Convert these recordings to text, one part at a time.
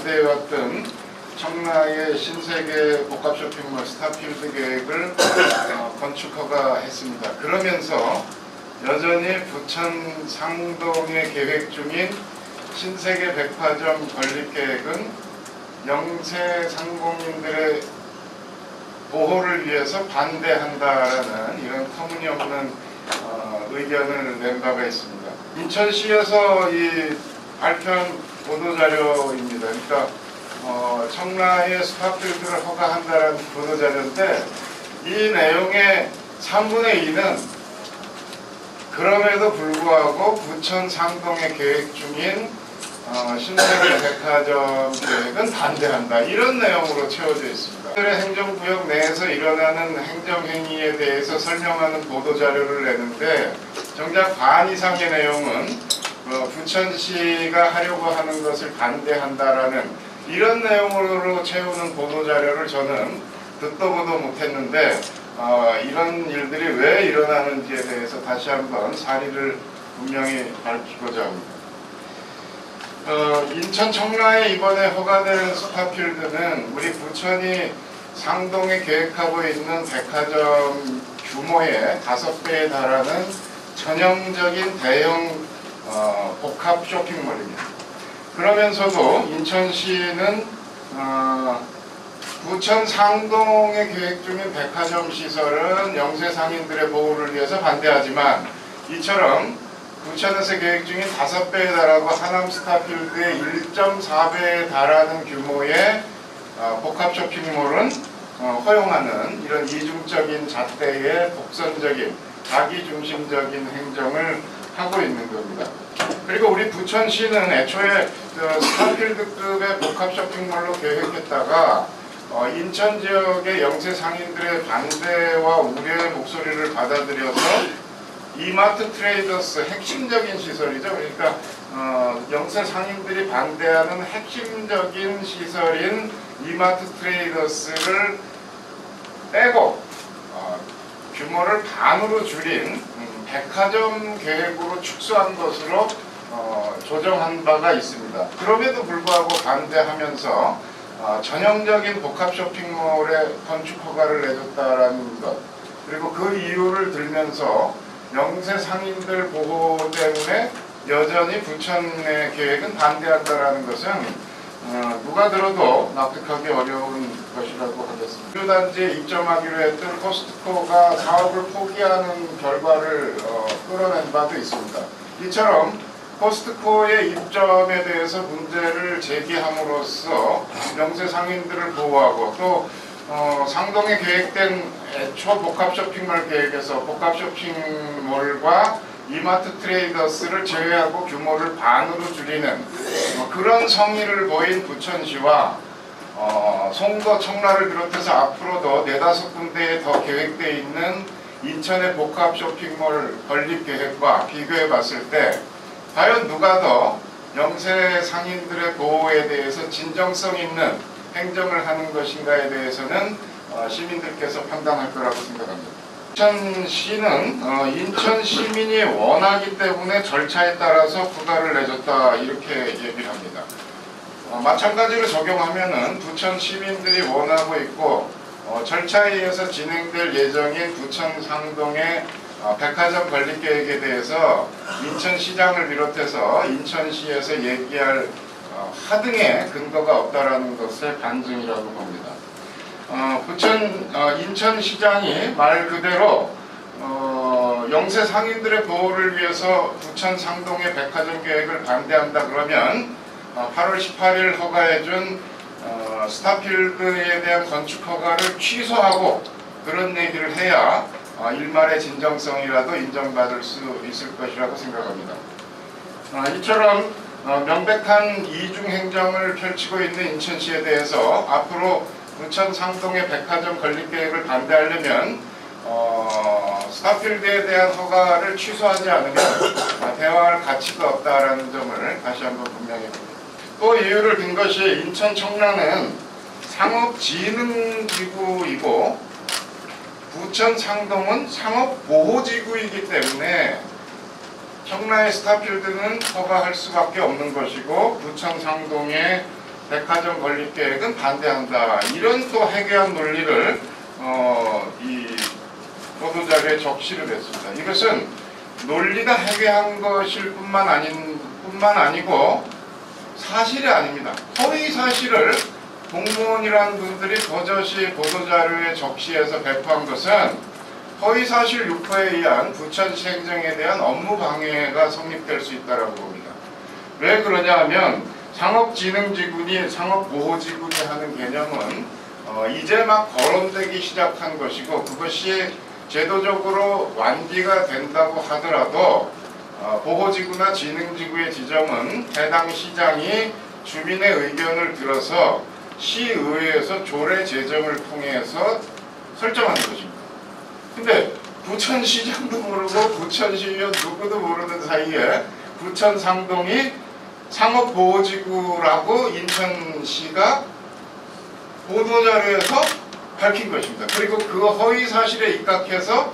반대해왔던 청라의 신세계 복합 쇼핑몰 스타필드 계획을 건축허가했습니다. 그러면서 여전히 부천 상동에 계획 중인 신세계 백화점 건립 계획은 영세 상공인들의 보호를 위해서 반대한다라는 이런 터무니없는 의견을 낸 바가 있습니다. 인천시에서 이 발표한 보도자료입니다. 그러니까 청라의 스타필드를 허가한다라는 보도자료인데 이 내용의 3분의 2는 그럼에도 불구하고 부천 상동에 계획 중인 신세계 백화점 계획은 반대한다, 이런 내용으로 채워져 있습니다. 행정구역 내에서 일어나는 행정행위에 대해서 설명하는 보도자료를 내는데 정작 반 이상의 내용은 부천시가 하려고 하는 것을 반대한다라는 이런 내용으로 채우는 보도자료를 저는 듣도 보도 못했는데 이런 일들이 왜 일어나는지에 대해서 다시 한번 사리를 분명히 밝히고자 합니다. 인천 청라에 이번에 허가된 스타필드는 우리 부천이 상동에 계획하고 있는 백화점 규모의 5배에 달하는 전형적인 대형 복합 쇼핑몰입니다. 그러면서도 인천시는 부천 상동에 계획 중인 백화점 시설은 영세 상인들의 보호를 위해서 반대하지만 이처럼 부천에서 계획 중인 5배에 달하고 하남 스타필드의 1.4배에 달하는 규모의 복합 쇼핑몰은 허용하는 이런 이중적인 잣대의 독선적인 자기중심적인 행정을 하고 있는 겁니다. 그리고 우리 부천시는 애초에 스타필드급의 복합 쇼핑몰로 계획했다가 인천 지역의 영세 상인들의 반대와 우려의 목소리를 받아들여서 이마트 트레이더스, 핵심적인 시설이죠. 그러니까 영세 상인들이 반대하는 핵심적인 시설인 이마트 트레이더스를 빼고 규모를 반으로 줄인 백화점 계획으로 축소한 것으로 조정한 바가 있습니다. 그럼에도 불구하고 반대하면서 전형적인 복합 쇼핑몰의 건축 허가를 내줬다라는 것, 그리고 그 이유를 들면서 영세 상인들 보호 때문에 여전히 부천의 계획은 반대한다라는 것은 누가 들어도 납득하기 어려운 것이라고 하겠습니다. 주단지에 입점하기로 했던 코스트코가 사업을 포기하는 결과를 끌어낸 바도 있습니다. 이처럼 코스트코의 입점에 대해서 문제를 제기함으로써 영세 상인들을 보호하고 또 상동에 계획된 애초 복합 쇼핑몰 계획에서 복합 쇼핑몰과 이마트 트레이더스를 제외하고 규모를 반으로 줄이는 그런 성의를 보인 부천시와 송도, 청라를 비롯해서 앞으로도 4-5군데에 더 계획되어 있는 인천의 복합 쇼핑몰 건립 계획과 비교해 봤을 때 과연 누가 더 영세 상인들의 보호에 대해서 진정성 있는 행정을 하는 것인가에 대해서는 시민들께서 판단할 거라고 생각합니다. 인천시는 인천 시민이 원하기 때문에 절차에 따라서 허가를 내줬다, 이렇게 얘기를 합니다. 마찬가지로 적용하면은 부천 시민들이 원하고 있고 절차에 의해서 진행될 예정인 부천 상동의 백화점 건립 계획에 대해서 인천시장을 비롯해서 인천시에서 얘기할 하등의 근거가 없다라는 것의 반증이라고 봅니다. 인천시장이 말 그대로 영세 상인들의 보호를 위해서 부천 상동의 백화점 계획을 반대한다 그러면 8월 18일 허가해준 스타필드에 대한 건축 허가를 취소하고 그런 얘기를 해야 일말의 진정성이라도 인정받을 수 있을 것이라고 생각합니다. 이처럼 명백한 이중 행정을 펼치고 있는 인천시에 대해서 앞으로 부천 상동의 백화점 건립 계획을 반대하려면 스타필드에 대한 허가를 취소하지 않으면 대화할 가치가 없다라는 점을 다시 한번 분명히 봅니다. 또 이유를 든 것이 인천 청라는 상업진흥지구이고 부천 상동은 상업보호지구이기 때문에 청라의 스타필드는 허가할 수밖에 없는 것이고 부천 상동의 백화점 건립 계획은 반대한다. 이런 또 해괴한 논리를 이 보도자료에 적시를 했습니다. 이것은 논리가 해괴한 것일 뿐만 아니고 사실이 아닙니다. 허위 사실을 공무원이라는 분들이 버젓이 보도자료에 적시해서 배포한 것은 허위사실 유포에 의한 부천시 행정에 대한 업무 방해가 성립될 수 있다고 봅니다. 왜 그러냐 하면 상업진흥지군이 상업보호지군이 하는 개념은 이제 막 거론되기 시작한 것이고, 그것이 제도적으로 완비가 된다고 하더라도 보호지구나 진흥지구의 지정은 해당 시장이 주민의 의견을 들어서 시의회에서 조례 제정을 통해서 설정하는 것입니다. 근데 부천시장도 모르고 부천시의원 누구도 모르는 사이에 부천 상동이 상업보호지구라고 인천시가 보도자료에서 밝힌 것입니다. 그리고 그 허위 사실에 입각해서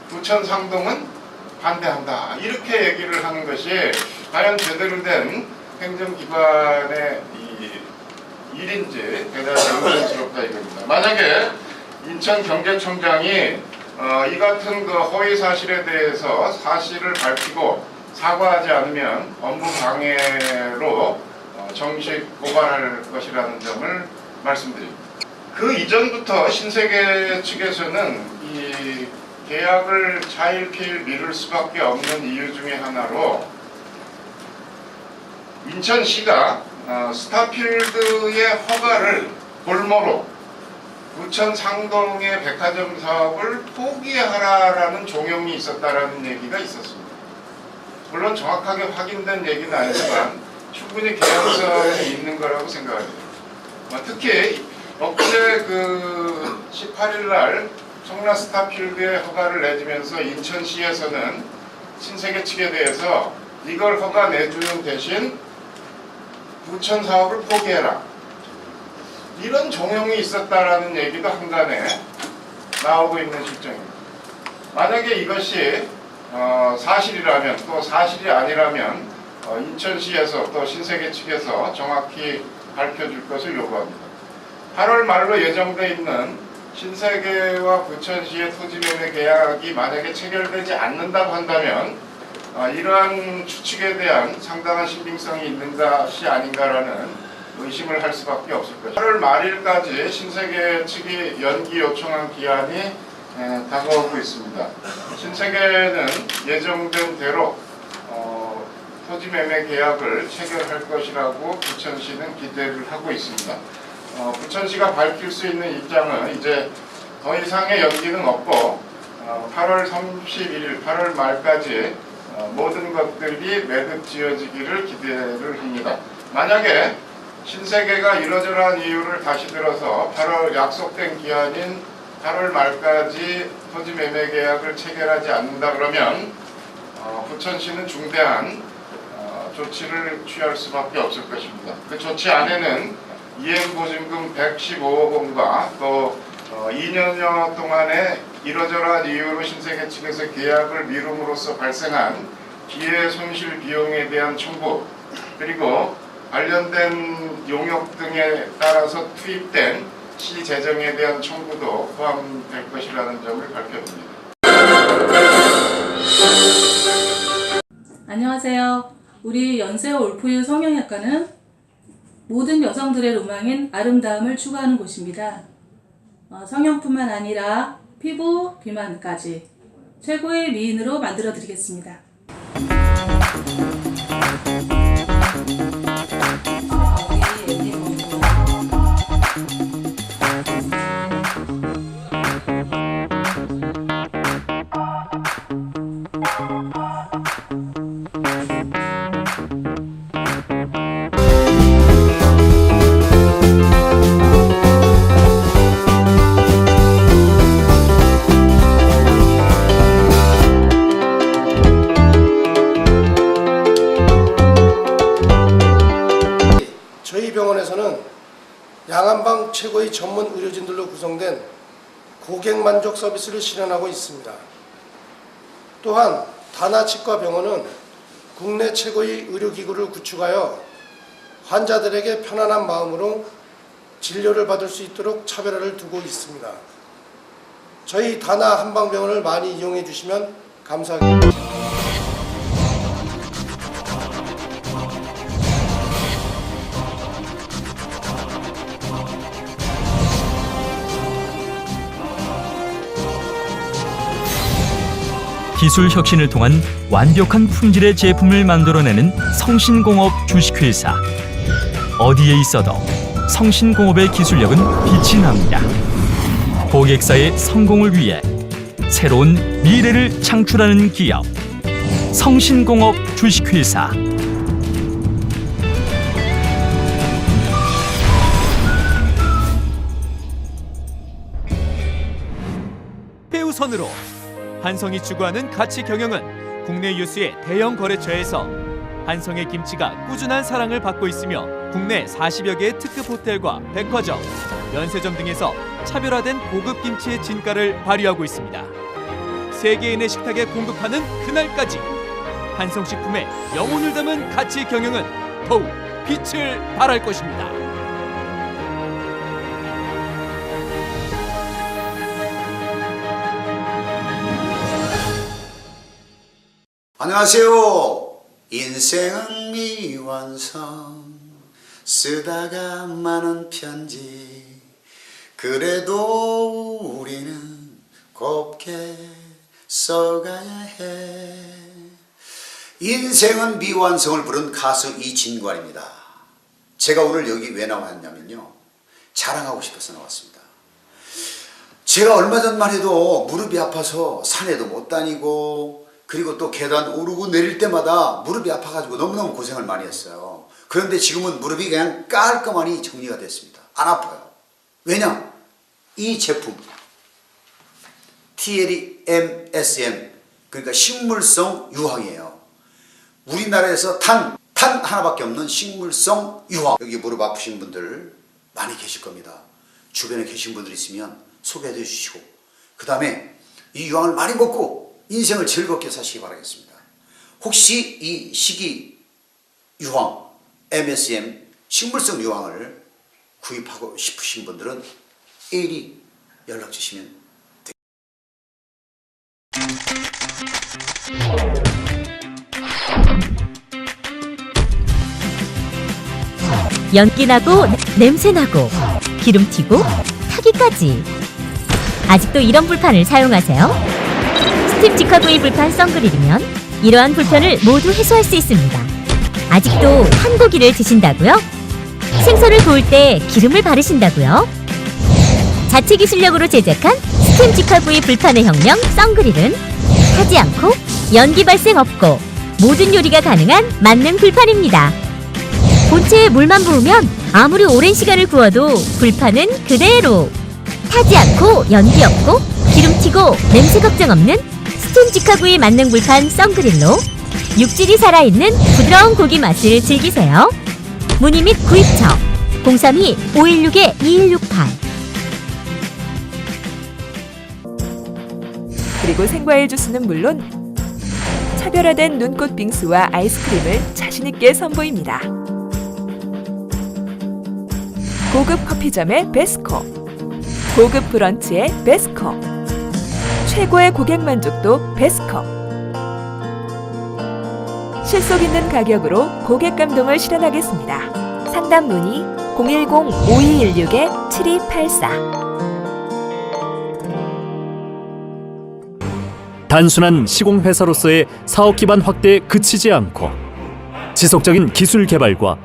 부천 상동은 반대한다. 이렇게 얘기를 하는 것이 과연 제대로 된 행정기관의 일인지 대단히 의문스럽다 이겁니다. 만약에 인천경제청장이 이 같은 그 허위 사실에 대해서 사실을 밝히고 사과하지 않으면 업무 방해로 정식 고발할 것이라는 점을 말씀드립니다. 그 이전부터 신세계 측에서는 이 계약을 차일피일 미룰 수밖에 없는 이유 중에 하나로 인천시가 스타필드의 허가를 볼모로 부천 상동의 백화점 사업을 포기하라라는 종용이 있었다라는 얘기가 있었습니다. 물론 정확하게 확인된 얘기는 아니지만 충분히 개연성이 있는 거라고 생각합니다. 특히 엊그제 그 18일 날 청라 스타필드의 허가를 내주면서 인천시에서는 신세계 측에 대해서 이걸 허가 내주는 대신 부천 사업을 포기해라. 이런 종용이 있었다라는 얘기도 한간에 나오고 있는 실정입니다. 만약에 이것이 사실이라면, 또 사실이 아니라면 인천시에서 또 신세계 측에서 정확히 밝혀줄 것을 요구합니다. 8월 말로 예정돼 있는 신세계와 부천시의 토지매매 계약이 만약에 체결되지 않는다고 한다면 이러한 추측에 대한 상당한 신빙성이 있는 것이 아닌가라는 의심을 할 수밖에 없을 것입니다. 8월 말일까지 신세계 측이 연기 요청한 기한이 다가오고 있습니다. 신세계는 예정된 대로 토지매매 계약을 체결할 것이라고 부천시는 기대를 하고 있습니다. 부천시가 밝힐 수 있는 입장은 이제 더 이상의 연기는 없고 8월 31일, 8월 말까지 모든 것들이 매듭지어지기를 기대를 합니다. 만약에 신세계가 이러저러한 이유를 다시 들어서 8월 약속된 기한인 8월 말까지 토지 매매 계약을 체결하지 않는다 그러면 부천시는 중대한 조치를 취할 수밖에 없을 것입니다. 그 조치 안에는 이행보증금 115억 원과 또 2년여 동안에 이러저러한 이유로 신세계 측에서 계약을 미룸으로써 발생한 기회 손실 비용에 대한 청구, 그리고 관련된 용역 등에 따라서 투입된 시 재정에 대한 청구도 포함될 것이라는 점을 밝혀봅니다. 안녕하세요. 우리 연세호 올프유 성형외과는 모든 여성들의 로망인 아름다움을 추구하는 곳입니다. 성형뿐만 아니라 피부, 비만까지 최고의 미인으로 만들어 드리겠습니다. 저희 병원에서는 양안방 최고의 전문 의료진들로 구성된 고객 만족 서비스를 실현하고 있습니다. 또한 다나치과 병원은 국내 최고의 의료기구를 구축하여 환자들에게 편안한 마음으로 진료를 받을 수 있도록 차별화를 두고 있습니다. 저희 다나 한방병원을 많이 이용해 주시면 감사하겠습니다. 기술 혁신을 통한 완벽한 품질의 제품을 만들어내는 성신공업 주식회사. 어디에 있어도 성신공업의 기술력은 빛이 납니다. 고객사의 성공을 위해 새로운 미래를 창출하는 기업. 성신공업 주식회사. 배우선으로 한성이 추구하는 가치 경영은 국내 유수의 대형 거래처에서 한성의 김치가 꾸준한 사랑을 받고 있으며 국내 40여 개의 특급 호텔과 백화점, 면세점 등에서 차별화된 고급 김치의 진가를 발휘하고 있습니다. 세계인의 식탁에 공급하는 그날까지 한성식품의 영혼을 담은 가치 경영은 더욱 빛을 발할 것입니다. 안녕하세요. 인생은 미완성 쓰다가 많은 편지 그래도 우리는 곱게 써가야 해. 인생은 미완성을 부른 가수 이진관입니다. 제가 오늘 여기 왜 나왔냐면요, 자랑하고 싶어서 나왔습니다. 제가 얼마 전만 해도 무릎이 아파서 산에도 못 다니고 그리고 또 계단 오르고 내릴 때마다 무릎이 아파가지고 너무너무 고생을 많이 했어요. 그런데 지금은 무릎이 그냥 깔끔하니 정리가 됐습니다. 안 아파요. 왜냐? 이 제품 TLE-MSM, 그러니까 식물성 유황이에요. 우리나라에서 단 하나밖에 없는 식물성 유황. 여기 무릎 아프신 분들 많이 계실 겁니다. 주변에 계신 분들 있으면 소개해 주시고, 그 다음에 이 유황을 많이 먹고 인생을 즐겁게 사시기 바라겠습니다. 혹시 이 식이 유황, MSM, 식물성 유황을 구입하고 싶으신 분들은 일일이 연락 주시면 됩니다. 연기 나고 냄새 나고 기름 튀고 타기까지. 아직도 이런 불판을 사용하세요? 스팀 직화구이 불판 썬그릴이면 이러한 불편을 모두 해소할 수 있습니다. 아직도 탄 고기를 드신다고요? 생선을 구울 때 기름을 바르신다고요? 자체 기술력으로 제작한 스팀 직화구이 불판의 혁명 썬그릴은 타지 않고 연기 발생 없고 모든 요리가 가능한 만능 불판입니다. 본체에 물만 부으면 아무리 오랜 시간을 구워도 불판은 그대로. 타지 않고 연기 없고 기름 튀고 냄새 걱정 없는 스팀 직화구이 만능 불판 썬그릴로 육질이 살아있는 부드러운 고기 맛을 즐기세요. 문의 및 구입처 032-516-2168. 그리고 생과일 주스는 물론 차별화된 눈꽃 빙수와 아이스크림을 자신있게 선보입니다. 고급 커피점의 베스코, 고급 브런치의 베스코, 최고의 고객 만족도 베스코. 실속 있는 가격으로 고객 감동을 실현하겠습니다. 상담 문의 010-5216-7284. 단순한 시공회사로서의 사업 기반 확대에 그치지 않고 지속적인 기술 개발과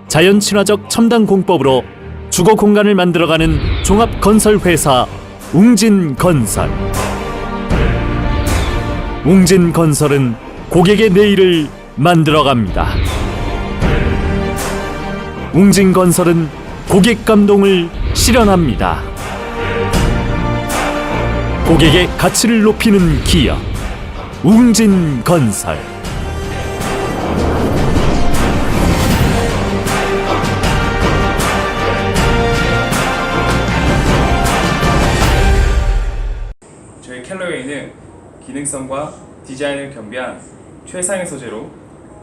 자연 친화적 첨단 공법으로 주거 공간을 만들어가는 종합 건설 회사 웅진건설. 웅진건설은 고객의 내일을 만들어갑니다. 웅진건설은 고객 감동을 실현합니다. 고객의 가치를 높이는 기업 웅진건설. 저희 켈러웨이는 기능성과 디자인을 겸비한 최상의 소재로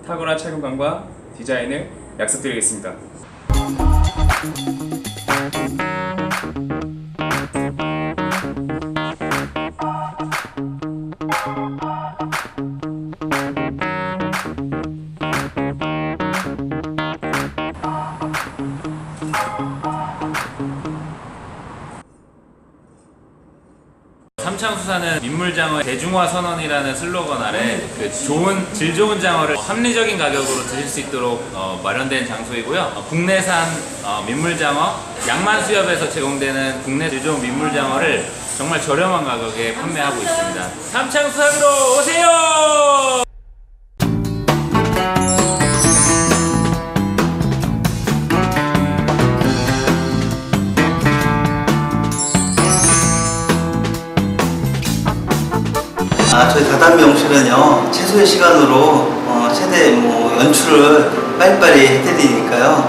탁월한 착용감과 디자인을 약속드리겠습니다. 삼창수사는 민물장어 대중화 선언이라는 슬로건 아래 질 좋은 장어를 합리적인 가격으로 드실 수 있도록 마련된 장소이고요. 국내산 민물장어, 양만수협에서 제공되는 국내 질 좋은 민물장어를 정말 저렴한 가격에 판매하고 있습니다. 삼창수사로 오세요! 저희 다단미 영실은요 최소의 시간으로 최대 연출을 빨리빨리 해드리니까요.